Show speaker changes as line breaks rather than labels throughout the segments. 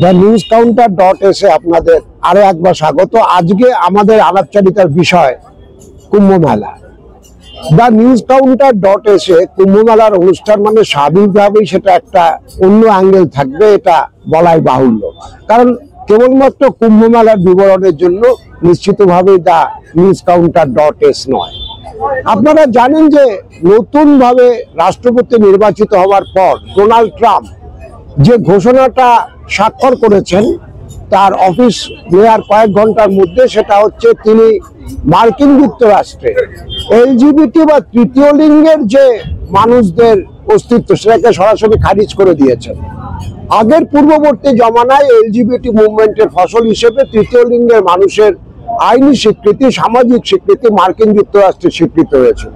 The news counter আপনাদের আরো একবার স্বাগত। আজকে আমাদের আলাপচারিতার বিষয় কুম্ভ মেলা। দ্য নিউজ কাউন্টার কুম্ভ মেলার অনুষ্ঠান মানে স্বাভাবিকভাবেই সেটা একটা অন্য অ্যাঙ্গেল থাকবে, এটা বলাই বাহুল্য। কারণ কেবলমাত্র কুম্ভ মেলার বিবরণের জন্য নিশ্চিতভাবেই দ্য নিউজ কাউন্টার নয়। আপনারা জানেন যে নতুন ভাবে রাষ্ট্রপতি নির্বাচিত হওয়ার পর ডোনাল্ড ট্রাম্প যে ঘোষণাটা স্বাক্ষর করেছেন তার অফিস নেওয়ার কয়েক ঘন্টার মধ্যে, সেটা হচ্ছে তিনি মার্কিন যুক্তরাষ্ট্রে এলজিবিটি বা তৃতীয় লিঙ্গের যে মানুষদের অস্তিত্ব সেটাকে সরাসরি খারিজ করে দিয়েছেন। আগের পূর্ববর্তী জমানায় এলজিবিটি মুভমেন্টের ফসল হিসেবে তৃতীয় লিঙ্গের মানুষের আইনি স্বীকৃতি, সামাজিক স্বীকৃতি মার্কিন যুক্তরাষ্ট্রে স্বীকৃত হয়েছিল।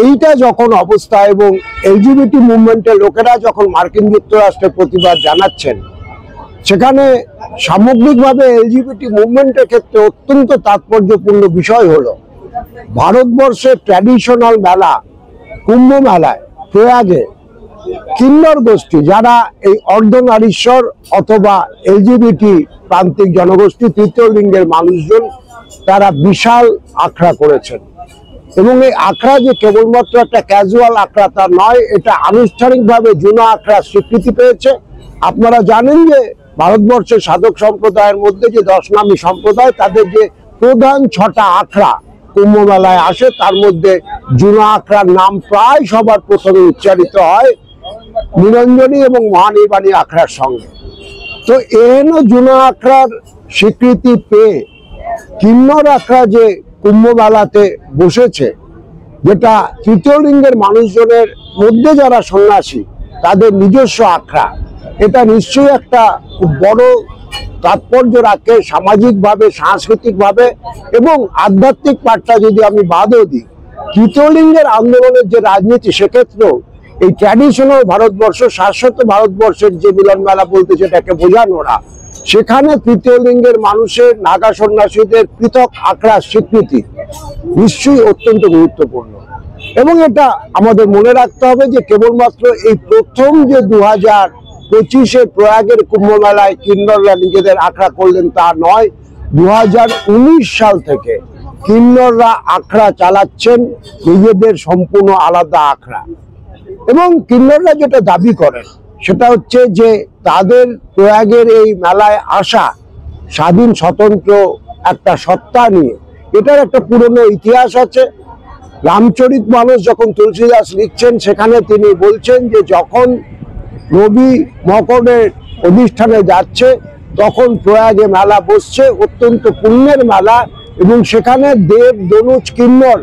এইটা যখন অবস্থা এবং এলজিবিটি মুভমেন্টের লোকেরা যখন মার্কিন যুক্তরাষ্ট্রে প্রতিবাদ জানাচ্ছেন, সেখানে সামগ্রিকভাবে এলজিবিটি মুভমেন্টের ক্ষেত্রে অত্যন্ত তাৎপর্যপূর্ণ বিষয় হলো ভারতবর্ষের ট্র্যাডিশনাল মেলা কুম্ভ মেলায় প্রয়াগে কিন্নর গোষ্ঠী, যারা এই অর্ধনারীশ্বর অথবা এলজিবিটি প্রান্তিক জনগোষ্ঠী তৃতীয় লিঙ্গের মানুষজন, তারা বিশাল আখড়া করেছেন। এবং এই আখড়া যে কেবলমাত্র একটা ক্যাজুয়াল আখড়া তা নয়, এটা আনুষ্ঠানিকভাবে জুনা আখড়ার স্বীকৃতি পেয়েছে। আপনারা জানেন যে ভারতবর্ষের সাধক সম্প্রদায়ের মধ্যে যে 10 নামী সম্প্রদায়, তাদের যে প্রধান 6টা আখড়া কুম্ভ মেলায় আসে, তার মধ্যে জুনা আখড়ার নাম প্রায় সবার প্রথমে উচ্চারিত হয় নিরঞ্জনী এবং মহানির্বাণী আখড়ার সঙ্গে। তো এহেন জুনা আখড়ার স্বীকৃতি পেয়ে কিন্নর আখড়া যে কুম্ভ মেলাতে বসেছে, যেটা তৃতীয় লিঙ্গের মানুষজনের মধ্যে যারা সন্ন্যাসী তাদের নিজস্ব আখড়া, এটা নিশ্চয়ই একটা খুব বড় তাৎপর্য রাখে সামাজিকভাবে, সাংস্কৃতিকভাবে এবং আধ্যাত্মিক পাঠটা যদি আমি বাদও দিই। তৃতীয় লিঙ্গের আন্দোলনের যে রাজনীতি, সেক্ষেত্রেও এই ট্র্যাডিশনাল ভারতবর্ষ, শাশ্বত ভারতবর্ষের যে মিলন মেলা বলতে যেটাকে বোঝানো ওরা, সেখানে তৃতীয় লিঙ্গের মানুষের নাগা সন্ন্যাসীদের পৃথক আখড়ার স্বীকৃতি নিশ্চয়ই অত্যন্ত গুরুত্বপূর্ণ। এবং এটা আমাদের মনে রাখতে হবে যে কেবলমাত্র এই প্রথম যে 2025-এ প্রয়াগের কুম্ভ মেলায় কিন্নররা নিজেদের আখড়া করলেন তা নয়, 2019 সাল থেকে কিন্নররা আখড়া চালাচ্ছেন, নিজেদের সম্পূর্ণ আলাদা আখড়া। এবং কিন্নররা যেটা দাবি করেন সেটা হচ্ছে যে তাদের প্রয়াগের এই মেলায় আসা স্বাধীন স্বতন্ত্র একটা সত্তা নিয়ে। এটার একটা পুরনো ইতিহাস আছে। রামচরিত মানস যখন তুলসীদাস লিখছেন, সেখানে তিনি বলছেন যে যখন রবি মকরের অধিষ্ঠানে যাচ্ছে তখন প্রয়াগে মেলা বসছে, অত্যন্ত পুণ্যের মেলা, এবং সেখানে দেব দনুজ কিন্নর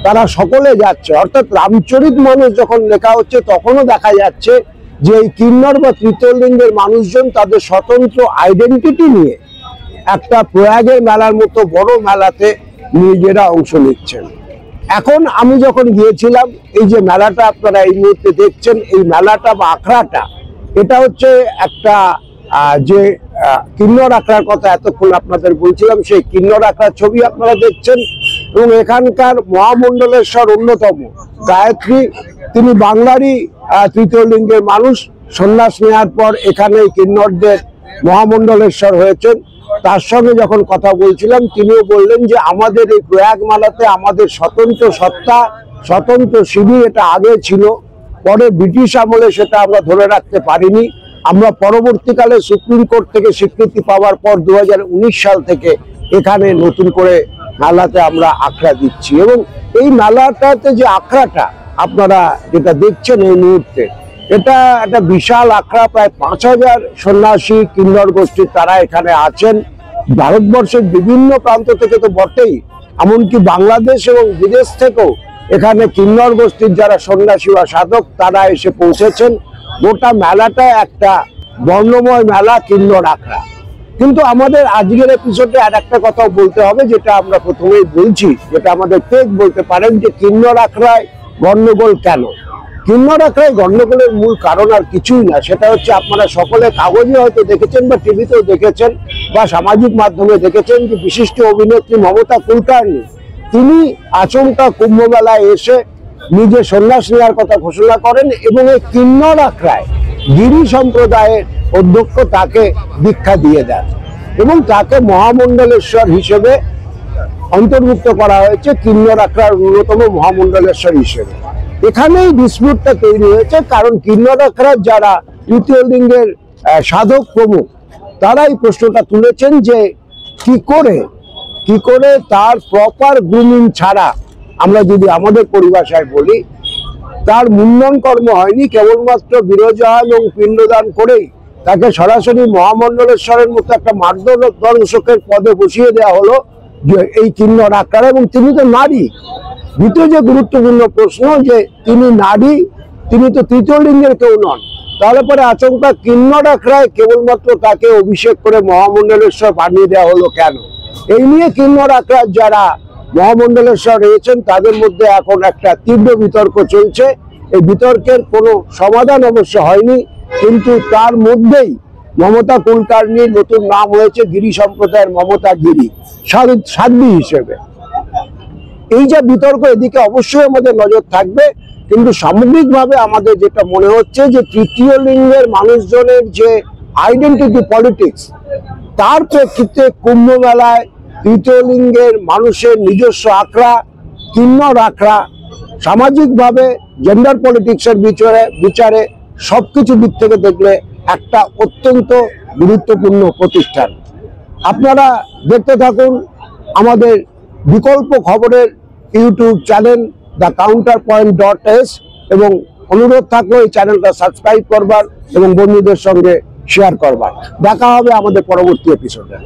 তারা সকলে যাচ্ছে। অর্থাৎ রামচরিত মানস যখন লেখা হচ্ছে তখনও দেখা যাচ্ছে যে এই কিন্নর বা তৃতীয় লিঙ্গের মানুষজন তাদের স্বতন্ত্র আইডেন্টিটি নিয়ে একটা প্রয়াগের মেলার মতো বড় মেলাতে নিজেরা অংশ নিচ্ছেন। এখন আমি যখন গিয়েছিলাম, এই যে মেলাটা আপনারা এই মুহূর্তে দেখছেন, এই মেলাটা বা আখড়াটা, এটা হচ্ছে একটা যে কিন্নর আখড়ার কথা এতক্ষণ আপনাদের বলছিলাম, সেই কিন্নর আখড়ার ছবি আপনারা দেখছেন। এবং এখানকার মহামণ্ডলেশ্বর অন্যতম গায়ত্রী, তিনি বাংলারই তৃতীয় লিঙ্গের মানুষ, সন্ন্যাস নেওয়ার পর এখানে কিন্নরদের মহামণ্ডলেশ্বর হয়েছেন। তার সঙ্গে যখন কথা বলছিলাম, তিনিও বললেন যে আমাদের এই প্রয়াগ মেলাতে আমাদের স্বতন্ত্র সত্তা, স্বতন্ত্র শিবির এটা আগে ছিল, পরে ব্রিটিশ আমলে সেটা আমরা ধরে রাখতে পারিনি। আমরা পরবর্তীকালে সুপ্রিম কোর্ট থেকে স্বীকৃতি পাওয়ার পর 2019 সাল থেকে এখানে নতুন করে মেলাতে আমরা আখড়া দিচ্ছি। এবং এই মেলাটাতে যে আখড়াটা আপনারা যেটা দেখছেন এই মুহূর্তে, এটা একটা বিশাল আখড়া, প্রায় 5000 সন্ন্যাসী কিন্নর গোষ্ঠী তারা এখানে আছেন। ভারতবর্ষের বিভিন্ন প্রান্ত থেকে তো বটেই, এমনকি বাংলাদেশ এবং বিদেশ থেকেও এখানে কিন্নর গোষ্ঠীর যারা সন্ন্যাসী বা সাধক তারা এসে পৌঁছেছেন। গোটা মেলাটা একটা বর্ণময় মেলা, কিন্নর আখড়া। কিন্তু আমাদের আজকের এপিসোডে আর একটা কথা বলতে হবে, যেটা আমরা প্রথমেই বলছি, যেটা আমাদের টেক বলতে পারেন, যে কিন্নর আখড়ায় গন্ডগোল কেন। কিন্নর আখড়ায় গন্ডগোলের মূল কারণ আর কিছুই না, সেটা হচ্ছে আপনারা সকলে কাগজে হয়তো দেখেছেন বা টিভিতেও দেখেছেন বা সামাজিক মাধ্যমে দেখেছেন যে বিশিষ্ট অভিনেত্রী মমতা কুলকার্নি, তিনি আচমকা কুম্ভ মেলায় এসে নিজে সন্ন্যাস নেওয়ার কথা ঘোষণা করেন এবং এই কিন্নর আখড়ায় গিরি সম্প্রদায়ের অধ্যক্ষ তাকে দীক্ষা দিয়ে দেন এবং তাকে মহামণ্ডলেশ্বর হিসেবে অন্তর্ভুক্ত করা হয়েছে, কিন্নর আখড়ার অন্যতম মহামণ্ডলেশ্বর হিসেবে। এখানেই ডিসপিউটটা তৈরি হয়েছে, কারণ কিন্নর আখড়ার যারা তৃতীয় লিঙ্গের সাধক প্রমুখ তারাই প্রশ্নটা তুলেছেন যে কি করে তার প্রপার গ্রুমিং ছাড়া, আমরা যদি আমাদের পরিভাষায় বলি, তার মুন্ডন কর্ম হয়নি, কেবলমাত্র বিরজায়ন এবং পিণ্ডদান করেই তাকে সরাসরি মহামণ্ডলেশ্বরের মতো একটা মার্গদর্শকের পদে বসিয়ে দেওয়া হলো যে এই কিন্নর আখড়া, এবং তিনি তো নারী। দ্বিতীয় যে গুরুত্বপূর্ণ প্রশ্ন যে তিনি নারী, তিনি তো তৃতীয় লিঙ্গের কেউ নন, তাহলে পরে আচমকা কিন্নর আখড়ায় কেবলমাত্র তাকে অভিষেক করে মহামণ্ডলেশ্বর বানিয়ে দেওয়া হলো কেন? এই নিয়ে কিন্নর আখড়ার যারা মহামণ্ডলেশ্বর রয়েছেন তাদের মধ্যে এখন একটা তীব্র বিতর্ক চলছে। এই বিতর্কের কোনো সমাধান অবশ্য হয়নি, কিন্তু তার মধ্যেই মমতা কুলকার্নির নতুন নাম হয়েছে গিরি সম্প্রদায়ের মমতা গিরি সাধ্বী হিসেবে। এই যে বিতর্ক, এদিকে অবশ্যই আমাদের নজর থাকবে, কিন্তু সামগ্রিকভাবে আমাদের যেটা মনে হচ্ছে যে তৃতীয় লিঙ্গের মানুষজনের যে আইডেন্টিটি পলিটিক্স, তার প্রেক্ষিতে কুম্ভ মেলায় তৃতীয় লিঙ্গের মানুষের নিজস্ব আখড়া, কিন্নর আখড়া, সামাজিকভাবে জেন্ডার পলিটিক্সের বিচারে সবকিছু দিক থেকে দেখলে একটা অত্যন্ত গুরুত্বপূর্ণ প্রতিষ্ঠান। আপনারা দেখতে থাকুন আমাদের বিকল্প খবরের ইউটিউব চ্যানেল thecounterpoint.s, এবং অনুরোধ থাকলো এই চ্যানেলটা সাবস্ক্রাইব করবার এবং বন্ধুদের সঙ্গে শেয়ার করবার। দেখা হবে আমাদের পরবর্তী এপিসোডে।